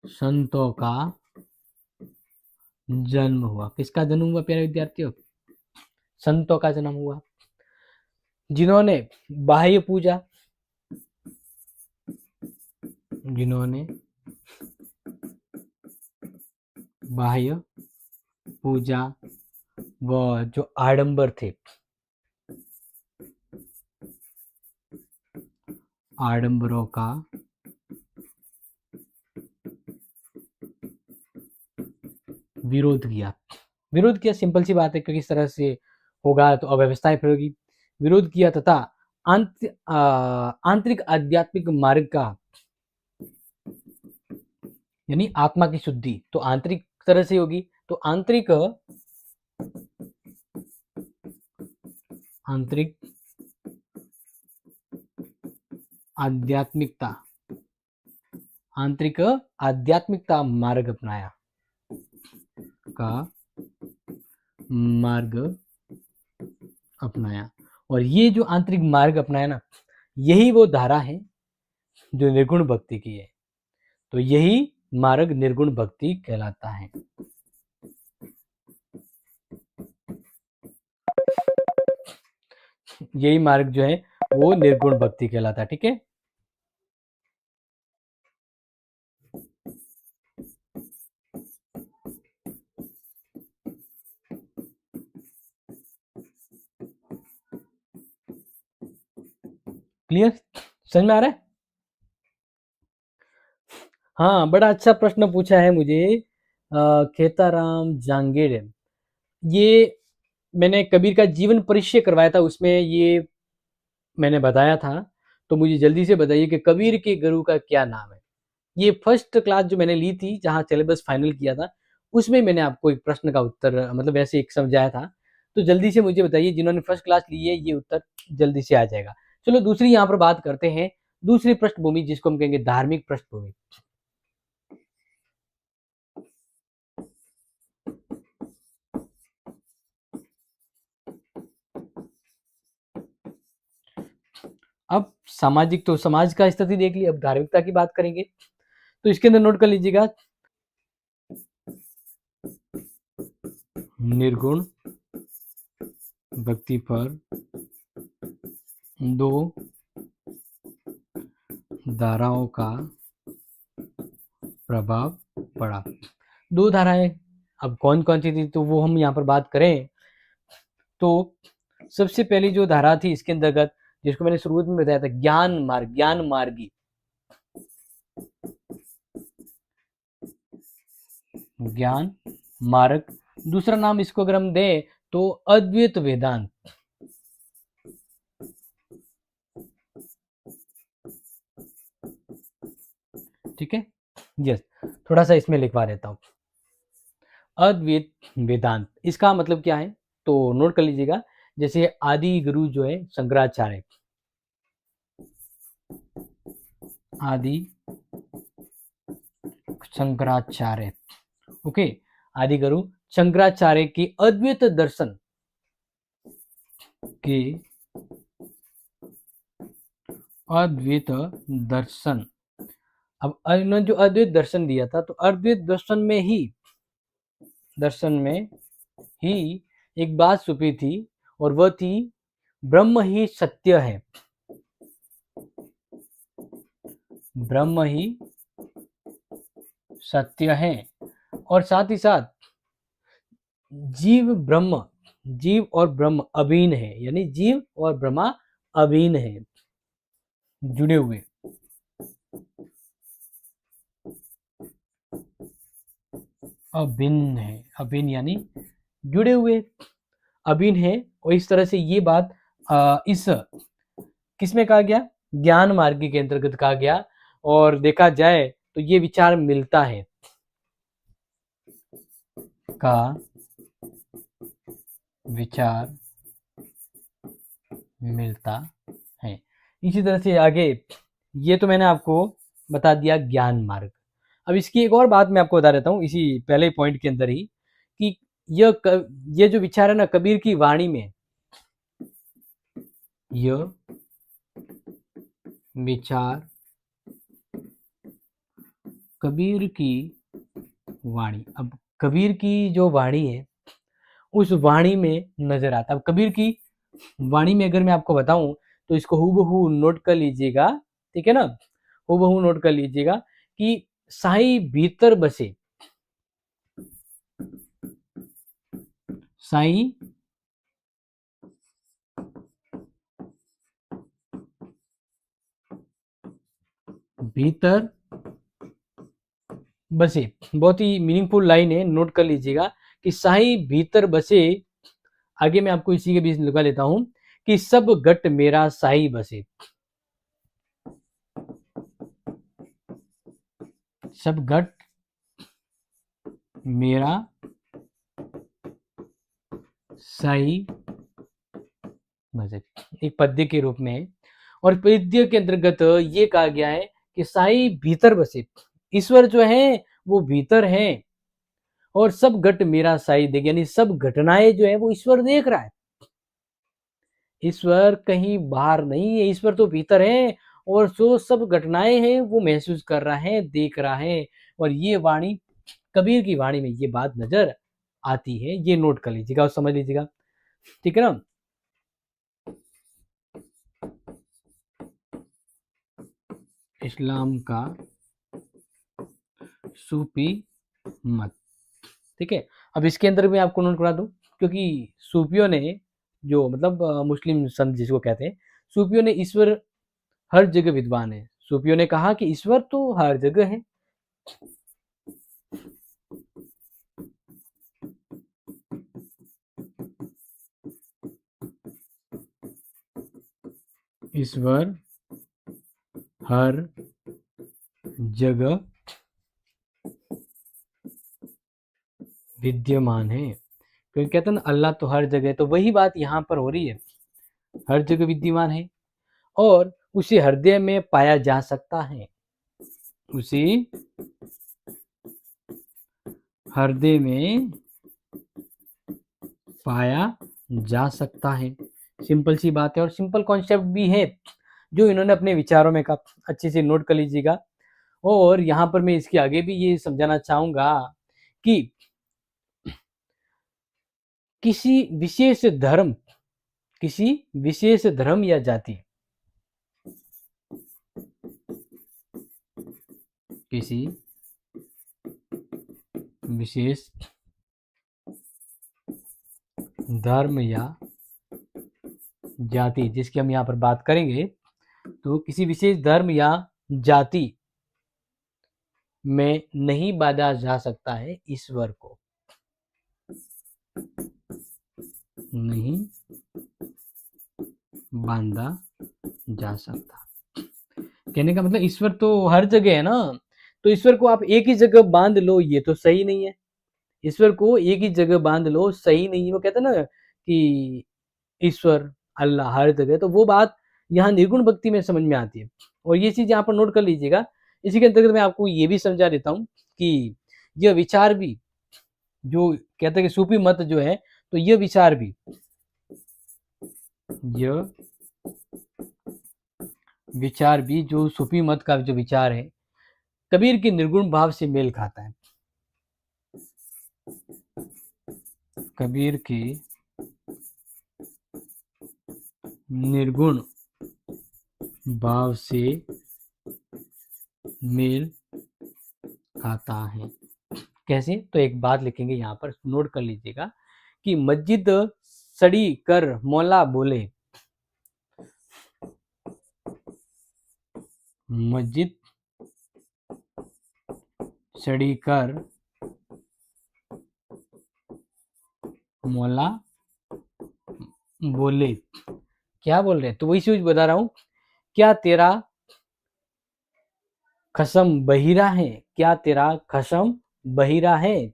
संतों का जन्म हुआ। किसका जन्म हुआ प्यारे विद्यार्थियों? संतों का जन्म हुआ, जिन्होंने बाह्य पूजा, जिन्होंने बाह्य पूजा व जो आडंबर थे, आडंबरों का विरोध किया। विरोध किया सिंपल सी बात है, क्योंकि इस तरह से होगा तो अव्यवस्थाएं फैलेगी। विरोध किया तथा आंतरिक आध्यात्मिक मार्ग का, यानी आत्मा की शुद्धि तो आंतरिक तरह से होगी, तो आंतरिक आध्यात्मिकता, आंतरिक आध्यात्मिकता मार्ग अपनाया, का मार्ग अपनाया। और ये जो आंतरिक मार्ग अपनाया ना, यही वो धारा है जो निर्गुण भक्ति की है। तो यही मार्ग निर्गुण भक्ति कहलाता है। यही मार्ग जो है वो निर्गुण भक्ति कहलाता है। ठीक है, क्लियर, समझ में आ रहा है? हाँ, बड़ा अच्छा प्रश्न पूछा है मुझे खेताराम जांगेड़। ये मैंने कबीर का जीवन परिचय करवाया था, उसमें ये मैंने बताया था। तो मुझे जल्दी से बताइए कि कबीर के गुरु का क्या नाम है। ये फर्स्ट क्लास जो मैंने ली थी, जहाँ सिलेबस फाइनल किया था, उसमें मैंने आपको एक प्रश्न का उत्तर मतलब ऐसे एक समझाया था। तो जल्दी से मुझे बताइए, जिन्होंने फर्स्ट क्लास ली है, ये उत्तर जल्दी से आ जाएगा। चलो दूसरी यहाँ पर बात करते हैं, दूसरी पृष्ठभूमि जिसको हम कहेंगे धार्मिक पृष्ठभूमि। अब सामाजिक तो समाज का स्थिति देख ली, अब धार्मिकता की बात करेंगे। तो इसके अंदर नोट कर लीजिएगा, निर्गुण भक्ति पर दो धाराओं का प्रभाव पड़ा। दो धाराएं अब कौन कौन सी थी तो वो हम यहाँ पर बात करें तो सबसे पहली जो धारा थी इसके अंतर्गत, जिसको मैंने शुरुआत में बताया था, ज्ञान मार्ग, ज्ञान मार्गी, ज्ञान मार्ग। दूसरा नाम इसको अगर हम दें तो अद्वैत वेदांत, ठीक है। यस, थोड़ा सा इसमें लिखवा देता हूँ, अद्वैत वेदांत। इसका मतलब क्या है तो नोट कर लीजिएगा। जैसे आदि गुरु जो है शंकराचार्य, आदि शंकराचार्य, ओके, आदि गुरु शंकराचार्य की अद्वैत दर्शन के, अद्वैत दर्शन। अब इन्होंने जो अद्वैत दर्शन दिया था तो अद्वैत दर्शन में ही एक बात छुपी थी और वह थी ब्रह्म ही सत्य है, ब्रह्म ही सत्य है। और साथ ही साथ जीव ब्रह्म, जीव और ब्रह्म अभिन्न है, यानी जीव और ब्रह्मा अभिन्न है, जुड़े हुए, अभिन्न है, अभिन्न यानी जुड़े हुए, अभिन्न है। और इस तरह से ये बात इस किसमें कहा गया, ज्ञान मार्गी के अंतर्गत कहा गया। और देखा जाए तो ये विचार मिलता है, का विचार मिलता है। इसी तरह से आगे, ये तो मैंने आपको बता दिया ज्ञान मार्ग। अब इसकी एक और बात मैं आपको बता देता हूँ इसी पहले पॉइंट के अंदर ही, कि ये जो विचार है ना कबीर की वाणी में, यह विचार कबीर की वाणी, अब कबीर की जो वाणी है उस वाणी में नजर आता है। अब कबीर की वाणी में अगर मैं आपको बताऊं तो इसको हूबहू नोट कर लीजिएगा, ठीक है ना, हूबहू नोट कर लीजिएगा कि साई भीतर बसे, साई भीतर बसे। बहुत ही मीनिंगफुल लाइन है, नोट कर लीजिएगा कि साई भीतर बसे। आगे मैं आपको इसी के बीच लगा लेता हूं कि सब घट मेरा साई बसे, सब घट मेरा साई बसे, एक पद्य के रूप में। और पद्य के अंतर्गत ये कहा गया है कि साई भीतर बसे, ईश्वर जो है वो भीतर है और सब घट मेरा साई देख, यानी सब घटनाएं जो है वो ईश्वर देख रहा है। ईश्वर कहीं बाहर नहीं है, ईश्वर तो भीतर है और जो सब घटनाएं हैं वो महसूस कर रहा है, देख रहा है। और ये वाणी, कबीर की वाणी में ये बात नजर आती है, ये नोट कर लीजिएगा और समझ लीजिएगा, ठीक है ना। इस्लाम का सूफी मत, ठीक है। अब इसके अंदर मैं आपको नोट करा दूं, क्योंकि सूफियों ने जो मतलब मुस्लिम संत जिसको कहते हैं, सूफियों ने ईश्वर हर जगह विद्वान है, सूफियों ने कहा कि ईश्वर तो हर जगह है। ईश्वर हर जगह विद्यमान है, क्योंकि कहते हैं ना अल्लाह तो हर जगह, तो वही बात यहाँ पर हो रही है, हर जगह विद्यमान है और उसे हृदय में पाया जा सकता है, उसे हृदय में पाया जा सकता है। सिंपल सी बात है और सिंपल कॉन्सेप्ट भी है जो इन्होंने अपने विचारों में कहा, अच्छे से नोट कर लीजिएगा। और यहाँ पर मैं इसके आगे भी ये समझाना चाहूंगा कि किसी विशेष धर्म, किसी विशेष धर्म या जाति, किसी विशेष धर्म या जाति जिसकी हम यहाँ पर बात करेंगे, तो किसी विशेष धर्म या जाति में नहीं बांधा जा सकता है ईश्वर को, नहीं बांधा जा सकता। कहने का मतलब ईश्वर तो हर जगह है ना, तो ईश्वर को आप एक ही जगह बांध लो, ये तो सही नहीं है। ईश्वर को एक ही जगह बांध लो, सही नहीं है। वो कहते हैं ना कि ईश्वर अल्लाह हर जगह, तो वो बात यहाँ निर्गुण भक्ति में समझ में आती है। और ये चीज यहाँ पर नोट कर लीजिएगा। इसी के अंतर्गत मैं आपको ये भी समझा देता हूँ कि यह विचार भी, जो कहते हैं कि सूफी मत जो है, तो यह विचार भी, यह विचार भी जो सूफी मत का जो विचार है, कबीर के निर्गुण भाव से मेल खाता है। कबीर के निर्गुण भाव से मेल खाता है। कैसे? तो एक बात लिखेंगे यहाँ पर, नोट कर लीजिएगा कि मस्जिद सड़ी कर मौला बोले, मस्जिद सड़ी कर मौला बोले, क्या बोल रहे हैं? तो वही चीज बता रहा हूं, क्या तेरा खसम बहिरा है, क्या तेरा खसम बहिरा है।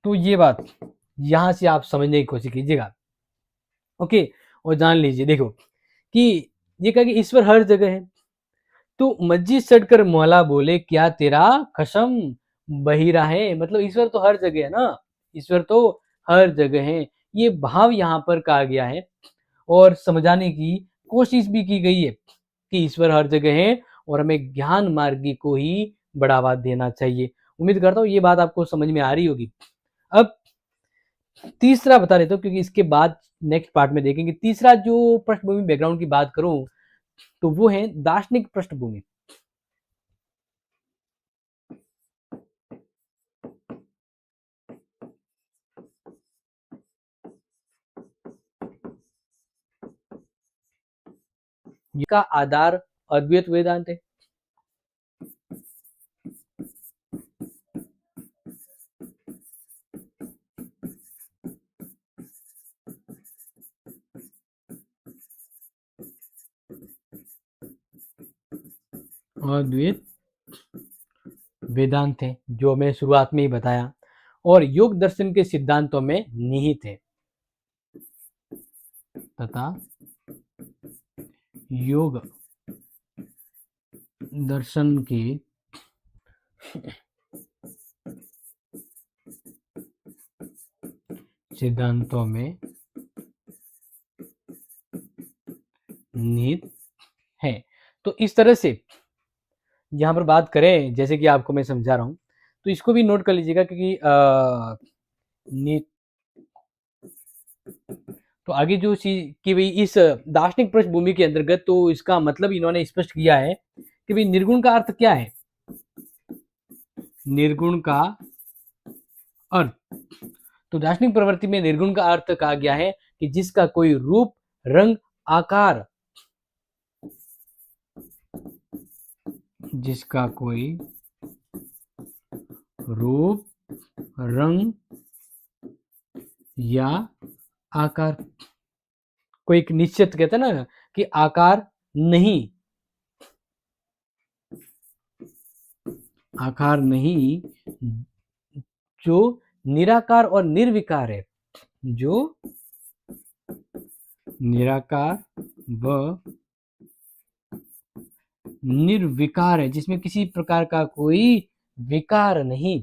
तो ये बात यहां से आप समझने की कोशिश कीजिएगा, ओके। और जान लीजिए, देखो कि ये कहा कि ईश्वर हर जगह है, तो मस्जिद सड़कर मौला बोले क्या तेरा खसम बहिरा है, मतलब ईश्वर तो हर जगह है ना, ईश्वर तो हर जगह है। ये भाव यहाँ पर कहा गया है और समझाने की कोशिश भी की गई है कि ईश्वर हर जगह है और हमें ज्ञान मार्गी को ही बढ़ावा देना चाहिए। उम्मीद करता हूँ ये बात आपको समझ में आ रही होगी। अब तीसरा बता देता हूँ, क्योंकि इसके बाद नेक्स्ट पार्ट में देखेंगे। तीसरा जो पृष्ठभूमि बैकग्राउंड की बात करूं, तो वो है दार्शनिक पृष्ठभूमि। इसका आधार अद्वैत वेदांत है। अद्वैत वेदांत है, जो मैं शुरुआत में ही बताया, और योग दर्शन के सिद्धांतों में निहित है, तथा योग दर्शन के सिद्धांतों में निहित है। तो इस तरह से यहाँ पर बात करें, जैसे कि आपको मैं समझा रहा हूँ, तो इसको भी नोट कर लीजिएगा, क्योंकि निहित, तो आगे जो चीज कि भाई इस दार्शनिक पृष्ठभूमि के अंतर्गत, तो इसका मतलब इन्होंने स्पष्ट किया है कि भाई निर्गुण का अर्थ क्या है। निर्गुण का अर्थ, तो दार्शनिक प्रवृत्ति में निर्गुण का अर्थ कहा गया है कि जिसका कोई रूप रंग आकार, जिसका कोई रूप रंग या आकार, कोई एक निश्चित, कहते हैं ना कि आकार नहीं, आकार नहीं, जो निराकार और निर्विकार है, जो निराकार व निर्विकार है, जिसमें किसी प्रकार का कोई विकार नहीं,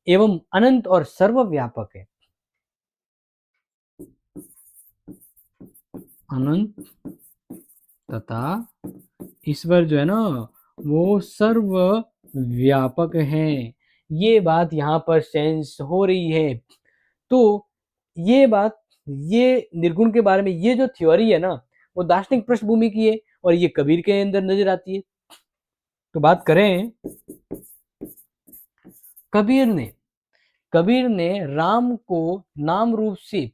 एवं अनंत और सर्वव्यापक है। अनंत तथा ईश्वर जो है ना, वो सर्वव्यापक है। ये बात यहाँ पर सेंस हो रही है। तो ये बात ये निर्गुण के बारे में ये जो थ्योरी है ना, वो दार्शनिक पृष्ठभूमि की है और ये कबीर के अंदर नजर आती है। तो बात करें कबीर ने राम को नाम रूप से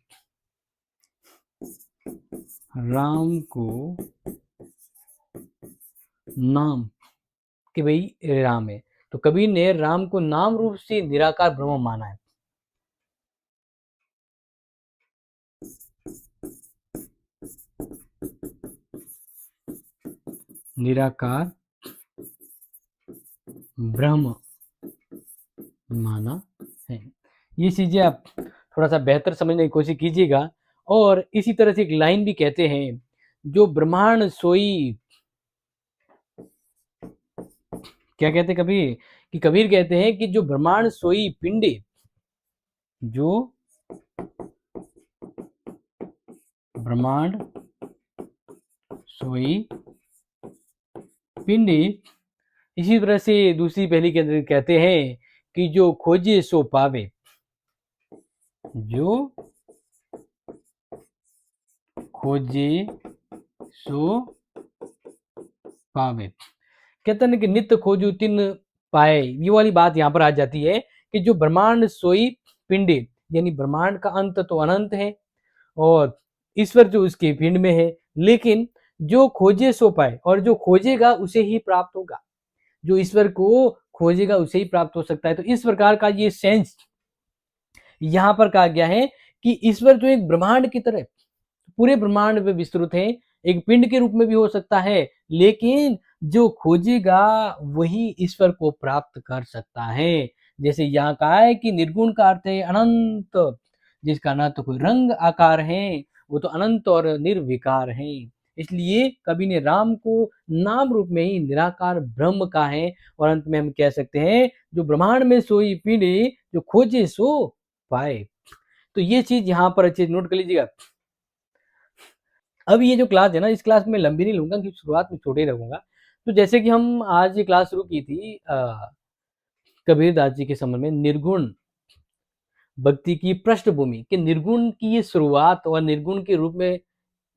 राम को नाम कि भाई राम है, तो कबीर ने राम को नाम रूप से निराकार ब्रह्म माना है। निराकार ब्रह्म माना है। ये चीजें आप थोड़ा सा बेहतर समझने की कोशिश कीजिएगा। और इसी तरह से एक लाइन भी कहते हैं, जो ब्रह्मांड सोई, क्या कहते कबीर कि कबीर कहते हैं कि जो ब्रह्मांड सोई पिंडे, जो ब्रह्मांड सोई पिंडी, इसी तरह से दूसरी पहली के अंदर कहते हैं कि जो खोजे सो पावे, जो खोजे सो पावे। कहते हैं कि नित्य खोजू तिन पाए, ये वाली बात यहाँ पर आ जाती है कि जो ब्रह्मांड सोई पिंडे, यानी ब्रह्मांड का अंत तो अनंत है और ईश्वर जो उसके पिंड में है, लेकिन जो खोजे सो पाए, और जो खोजेगा उसे ही प्राप्त होगा, जो ईश्वर को खोजेगा उसे ही प्राप्त हो सकता है। तो इस प्रकार का ये सेंस यहाँ पर कहा गया है कि ईश्वर जो एक ब्रह्मांड की तरह पूरे ब्रह्मांड में विस्तृत है, एक पिंड के रूप में भी हो सकता है, लेकिन जो खोजेगा वही ईश्वर को प्राप्त कर सकता है। जैसे यहाँ कहा है कि निर्गुण का अर्थ है अनंत, जिसका ना तो कोई रंग आकार है, वो तो अनंत और निर्विकार है। इसलिए कवि ने राम को नाम रूप में ही निराकार ब्रह्म का है। और अंत में हम कह सकते हैं, जो ब्रह्मांड में सोई पिंड, जो खोजे सो पाए। तो ये चीज यहाँ पर अच्छे नोट कर लीजिएगा। अब ये जो क्लास है ना, इस क्लास में लंबी नहीं लूंगा क्योंकि शुरुआत में छोटे रखूंगा। तो जैसे कि हम आज ये क्लास शुरू की थी कबीर दास जी के संबंध में निर्गुण भक्ति की पृष्ठभूमि, कि निर्गुण की ये शुरुआत और निर्गुण के रूप में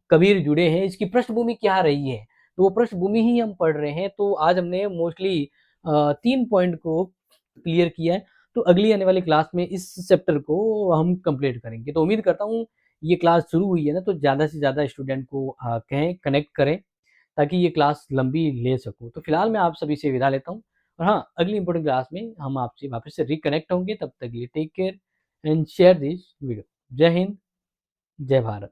कबीर जुड़े हैं, इसकी पृष्ठभूमि क्या रही है, तो वो पृष्ठभूमि ही हम पढ़ रहे हैं। तो आज हमने मोस्टली 3 पॉइंट को क्लियर किया है। तो अगली आने वाली क्लास में इस चैप्टर को हम कंप्लीट करेंगे। तो उम्मीद करता हूँ ये क्लास शुरू हुई है ना, तो ज़्यादा से ज़्यादा स्टूडेंट को कहें कनेक्ट करें, ताकि ये क्लास लंबी ले सकूँ। तो फिलहाल मैं आप सभी से विदा लेता हूँ, और हाँ, अगली इंपॉर्टेंट क्लास में हम आपसे वापस से रिकनेक्ट होंगे। तब तक के लिए take care and share this video. जय हिंद, जय भारत।